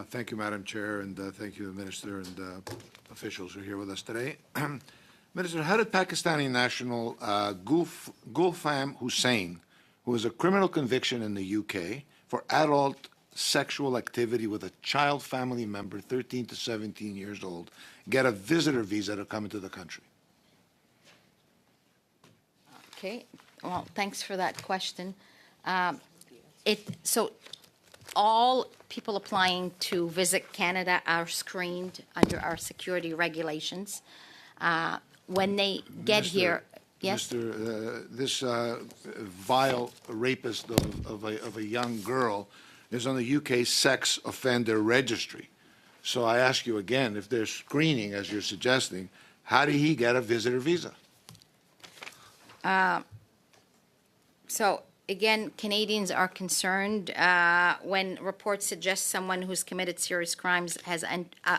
Thank you, Madam Chair, and thank you, the Minister and officials who are here with us today. Minister, how did Pakistani national Gulfam Hussain, who has a criminal conviction in the UK for adult sexual activity with a child family member 13 to 17 years old, get a visitor visa to come into the country? Okay, well, thanks for that question. So all people applying to visit Canada are screened under our security regulations. When they get here, yes? Mr. This vile rapist of a young girl is on the UK sex offender registry. So I ask you again, if they're screening, as you're suggesting, how did he get a visitor visa? So again, Canadians are concerned when reports suggest someone who's committed serious crimes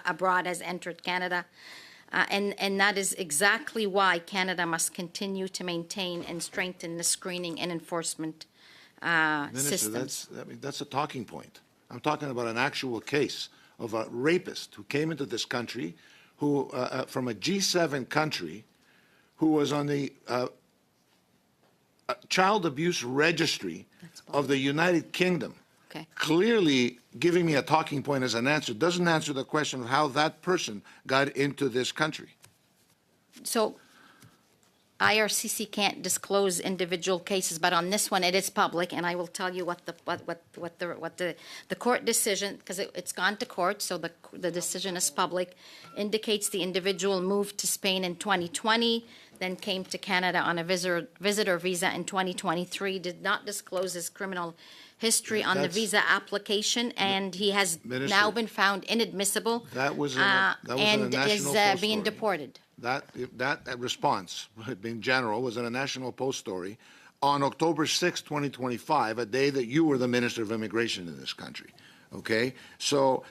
abroad has entered Canada. And that is exactly why Canada must continue to maintain and strengthen the screening and enforcement systems. That's a talking point. I'm talking about an actual case of a rapist who came into this country, who from a G7 country, who was on the child abuse registry of the United Kingdom. Okay. Clearly giving me a talking point as an answer doesn't answer the question of how that person got into this country. So IRCC can't disclose individual cases, but on this one it is public, and I will tell you what the court decision, because it's gone to court, so the decision is public, indicates the individual moved to Spain in 2020, then came to Canada on a visitor visa in 2023, did not disclose his criminal history on the visa application, and he has now been found inadmissible and is being deported. That response, in general, was in a National Post story on October 6, 2025, a day that you were the Minister of Immigration in this country. Okay? So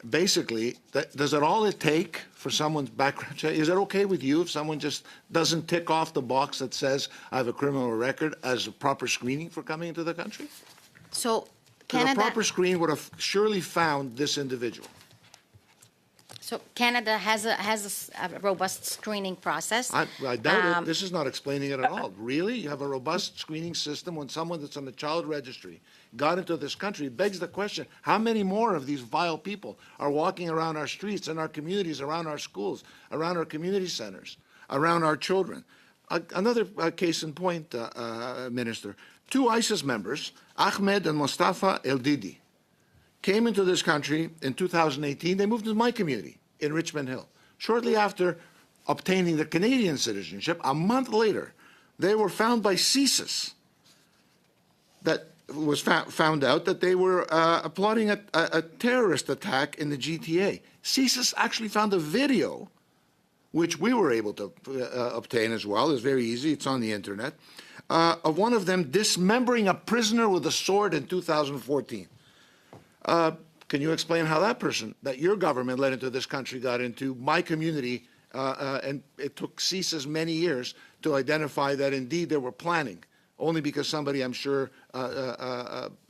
basically, does it all it take for someone's background check? Is it okay with you if someone just doesn't tick off the box that says I have a criminal record as a proper screening for coming into the country? So Canada, a proper screen would have surely found this individual. So Canada has a robust screening process. I doubt it. This is not explaining it at all. Really? You have a robust screening system when someone that's on the child registry got into this country. It begs the question, how many more of these vile people are walking around our streets, in our communities, around our schools, around our community centers, around our children? Another case in point, Minister. Two ISIS members, Ahmed and Mustafa El-Didi, came into this country in 2018. They moved into my community in Richmond Hill. Shortly after obtaining the Canadian citizenship, a month later, they were found by CSIS. That was found out that they were plotting a terrorist attack in the GTA. CSIS actually found a video, which we were able to obtain as well. It's very easy. It's on the internet. Of one of them dismembering a prisoner with a sword in 2014. Can you explain how that person that your government led into this country got into my community, and it took CSIS many years to identify that indeed they were planning, only because somebody, I'm sure,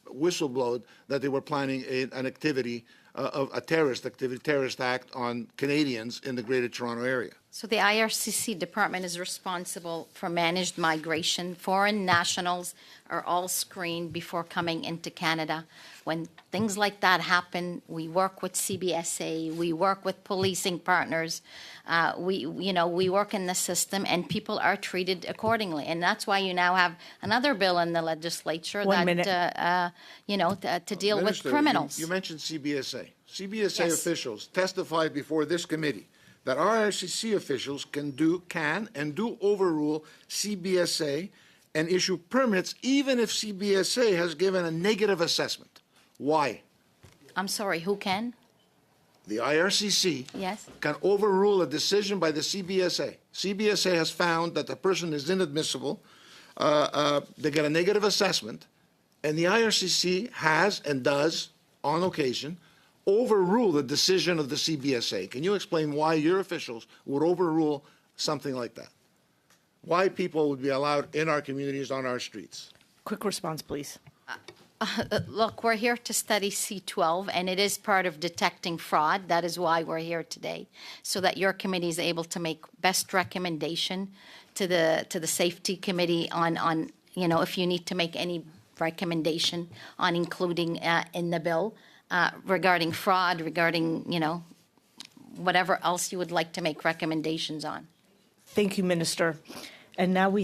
whistleblowed that they were planning an activity, a terrorist activity, terrorist act on Canadians in the Greater Toronto area? So the IRCC department is responsible for managed migration. Foreign nationals are all screened before coming into Canada. When things like that happen, we work with CBSA, we work with policing partners, we work in the system, and people are treated accordingly. And that's why you now have another bill in the legislature to deal with criminals. You mentioned CBSA. CBSA officials testified before this committee that IRCC officials can and do overrule CBSA and issue permits even if CBSA has given a negative assessment. Why? I'm sorry, who can? The IRCC yes. can overrule a decision by the CBSA. CBSA has found that the person is inadmissible. They get a negative assessment, and the IRCC has and does, on occasion, overrule the decision of the CBSA. Can you explain why your officials would overrule something like that? Why people would be allowed in our communities, on our streets? Quick response, please. Look, we're here to study C12, and it is part of detecting fraud. That is why we're here today, so that your committee is able to make best recommendation to the safety committee on if you need to make any recommendation on including in the bill regarding fraud, regarding whatever else you would like to make recommendations on. Thank you, Minister. And now we have